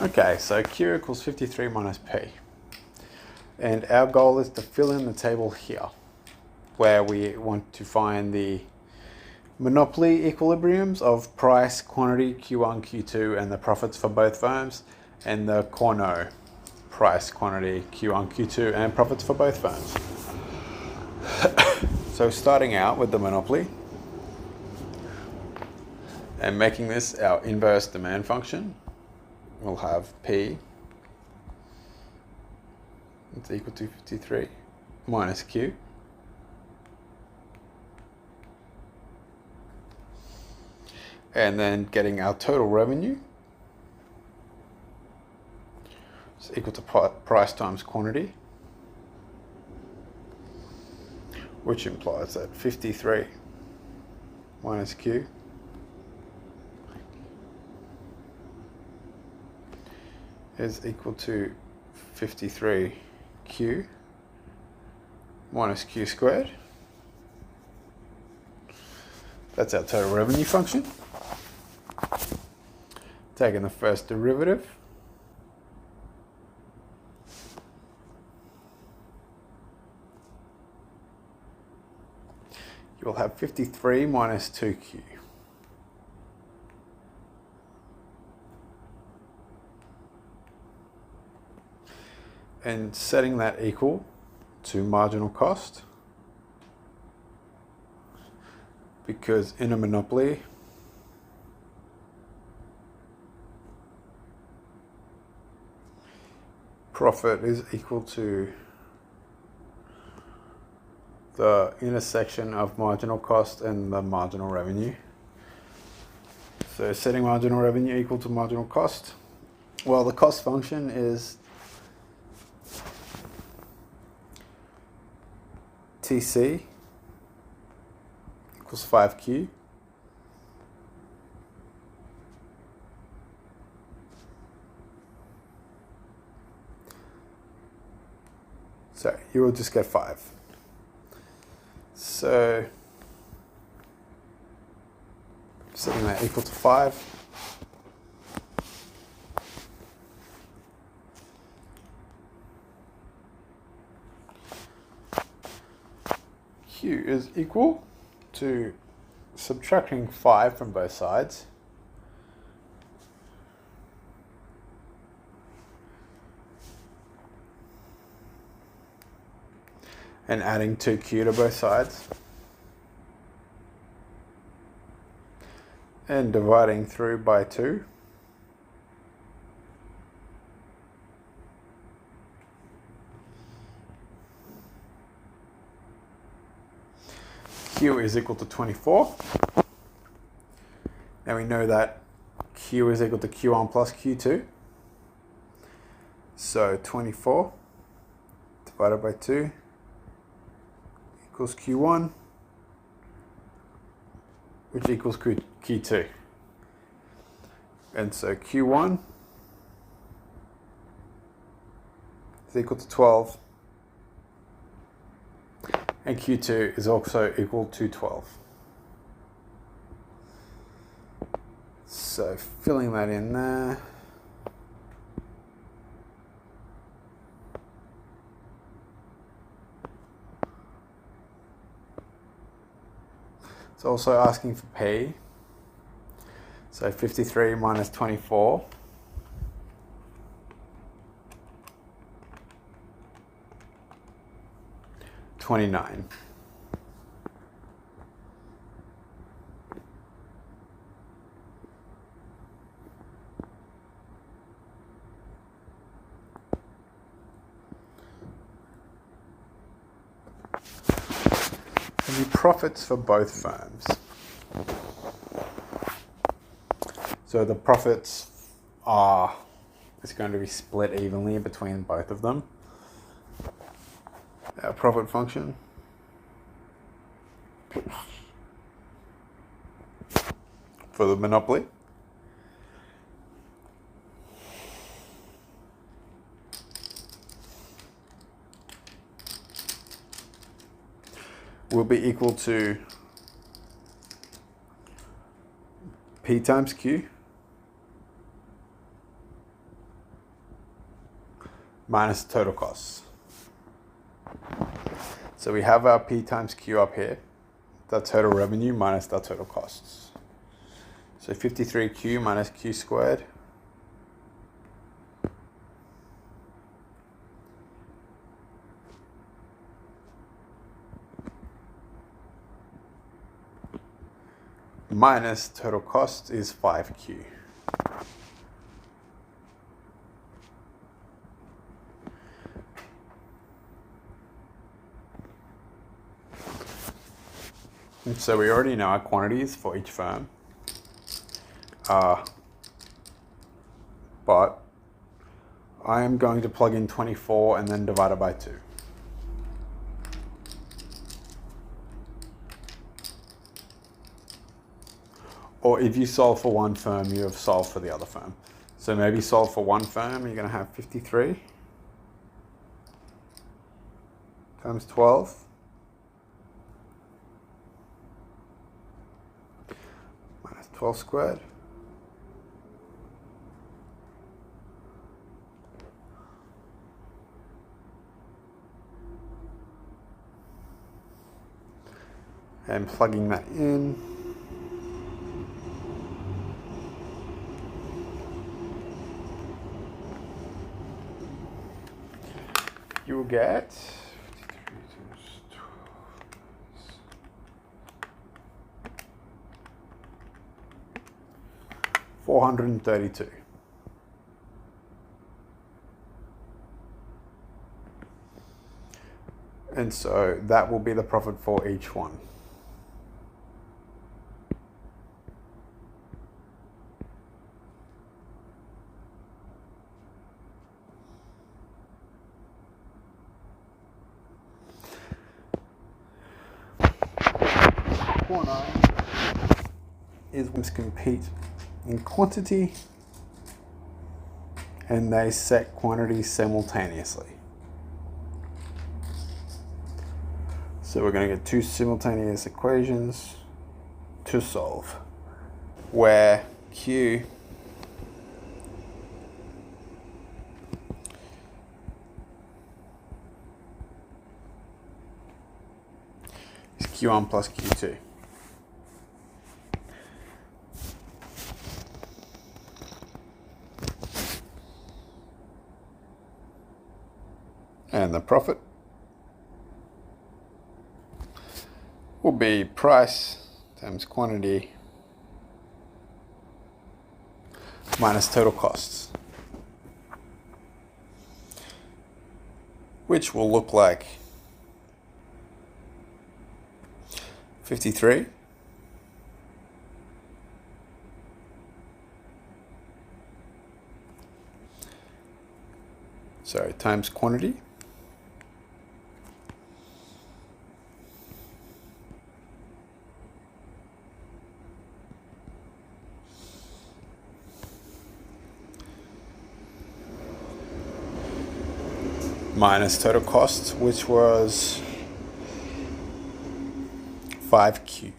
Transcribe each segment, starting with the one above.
Okay, so Q equals 53 minus P. And our goal is to fill in the table here, where we want to find the monopoly equilibriums of price, quantity, Q1, Q2, and the profits for both firms, and the Cournot price, quantity, Q1, Q2, and profits for both firms. So starting out with the monopoly, and making this our inverse demand function, we'll have P is equal to 53 minus Q. And then getting our total revenue is equal to price times quantity, which implies that 53 minus Q is equal to 53Q minus Q squared. That's our total revenue function. Taking the first derivative, you will have 53 minus 2Q. And setting that equal to marginal cost, because in a monopoly, profit is equal to the intersection of marginal cost and the marginal revenue. So setting marginal revenue equal to marginal cost, well, the cost function is TC equals 5Q so you will just get 5. So setting that equal to 5, Q is equal to subtracting 5 from both sides, and adding 2Q to both sides, and dividing through by 2. Q is equal to 24. Now we know that Q is equal to Q1 plus Q2. So 24 divided by 2 equals Q1, which equals Q2. And so Q1 is equal to 12. And Q2 is also equal to 12. So filling that in there. It's also asking for P. So 53 minus 24. 29. And the profits for both firms. So the profits are, it's going to be split evenly between both of them. Our profit function for the monopoly will be equal to P times Q minus total costs. So we have our P times Q up here. That's total revenue minus our total costs. So 53Q minus Q squared minus total cost is 5Q. And so we already know our quantities for each firm. But I am going to plug in 24 and then divide it by 2. Or if you solve for one firm, you have solved for the other firm. So maybe solve for one firm, you're going to have 53 times 12 minus 12 squared and plugging that in. You will get 432. And so that will be the profit for each one. Cournot is compete in quantity and they set quantities simultaneously. So we're going to get two simultaneous equations to solve, where Q is Q1 plus Q2. And the profit will be price times quantity minus total costs, which will look like 53 times quantity minus total cost, which was 5Q.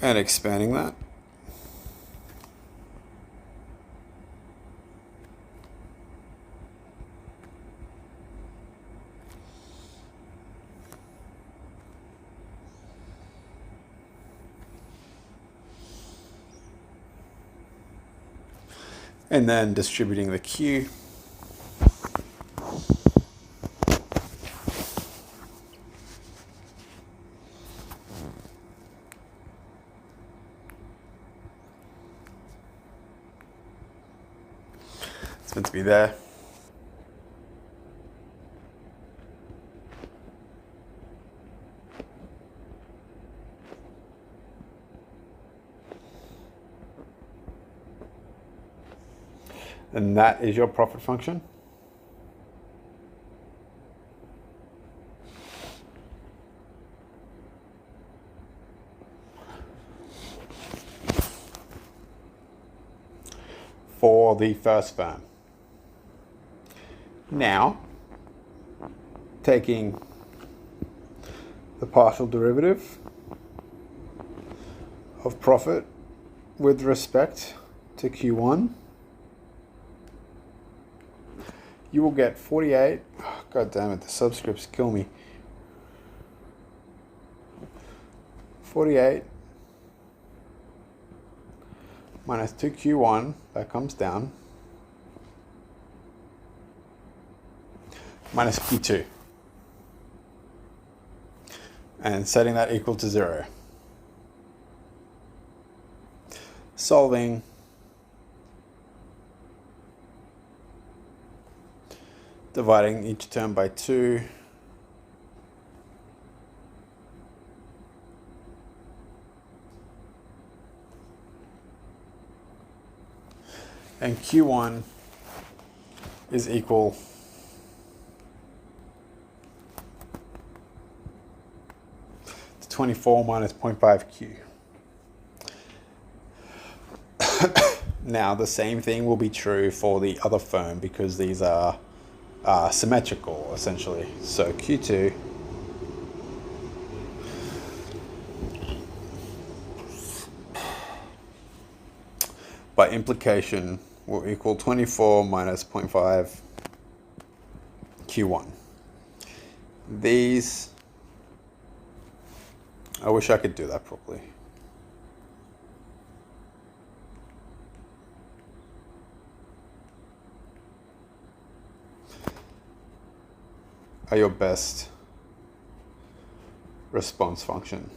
And expanding that. And then distributing the Q. It's meant to be there. And that is your profit function. For the first firm. Now, taking the partial derivative of profit with respect to Q1, you will get 48. Oh, God damn it, the subscripts kill me. 48 minus 2Q1, that comes down, minus Q2. And setting that equal to 0. Solving. Dividing each term by 2. And Q1 is equal to 24 minus 0.5Q. Now the same thing will be true for the other firm because these are symmetrical essentially. So Q2 by implication will equal 24 minus 0.5 Q1. These, I wish I could do that properly. Are your best response function.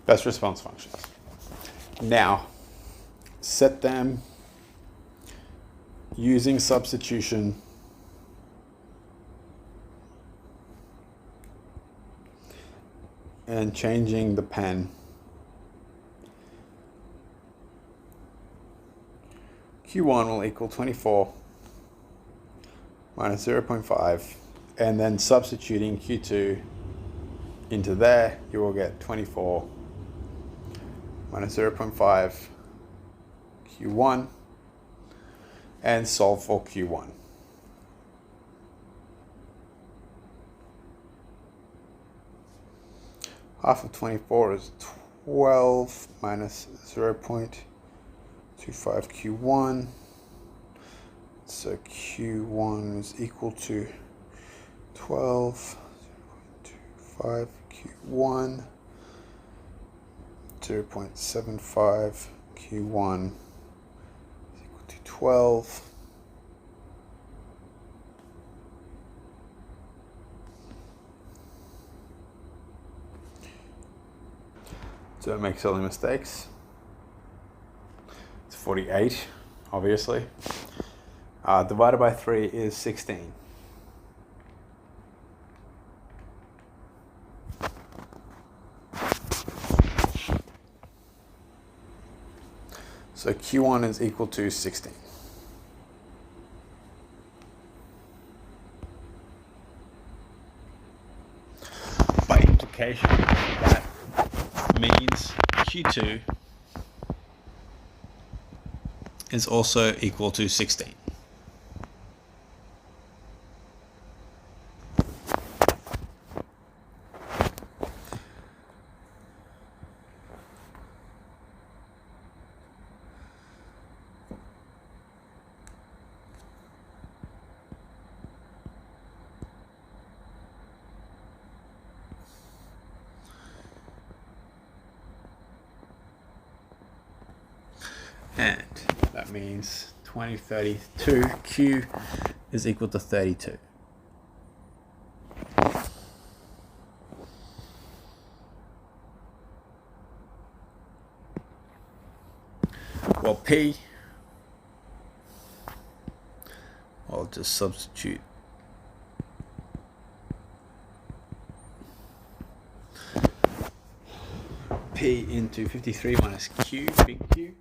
Best response functions. Now, set them using substitution and changing the pen. Q1 will equal 24 minus 0.5, and then substituting Q2 into there, you will get 24 minus 0.5 Q1, and solve for Q1. Half of 24 is 12 minus 0.25 Q1. So Q1 is equal to 12, 0.25 Q1, 0.75 Q1 is equal to 12. Don't make silly mistakes. It's 48, obviously. Divided by 3 is 16. So Q1 is equal to 16. By implication, that means Q2 is also equal to 16. And that means 2032 Q is equal to 32. Well, P, I'll just substitute P into 53 minus Q, big Q.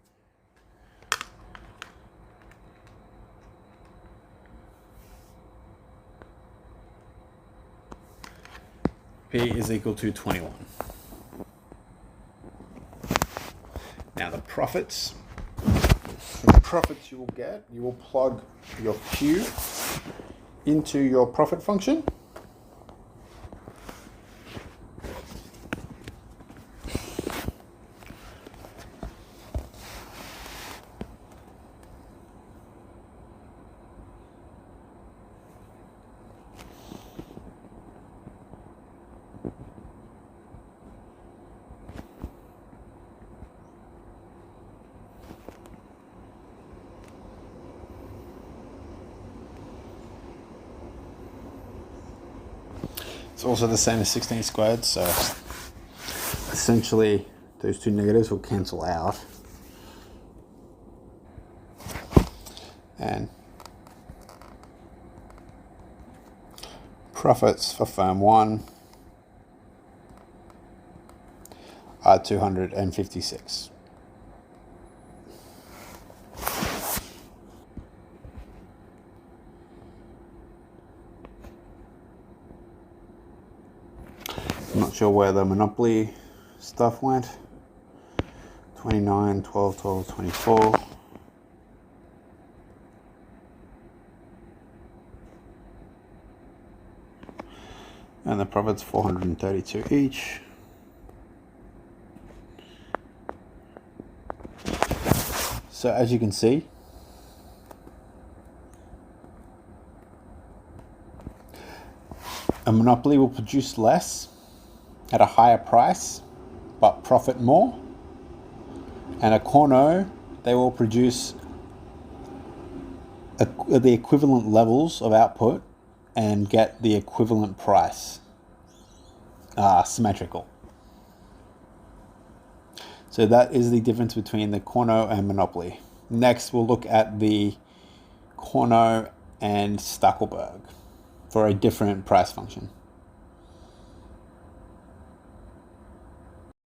P is equal to 21. profits. The profits you will get, you will plug your Q into your profit function. It's also the same as 16 squared, so essentially those two negatives will cancel out. And profits for firm 1 are 256. I'm not sure where the monopoly stuff went. 29, 12, 12, 24. And the profits 432 each. So as you can see, a monopoly will produce less at a higher price, but profit more. And a Cournot, they will produce the equivalent levels of output and get the equivalent price, symmetrical. So that is the difference between the Cournot and monopoly. Next, we'll look at the Cournot and Stackelberg for a different price function.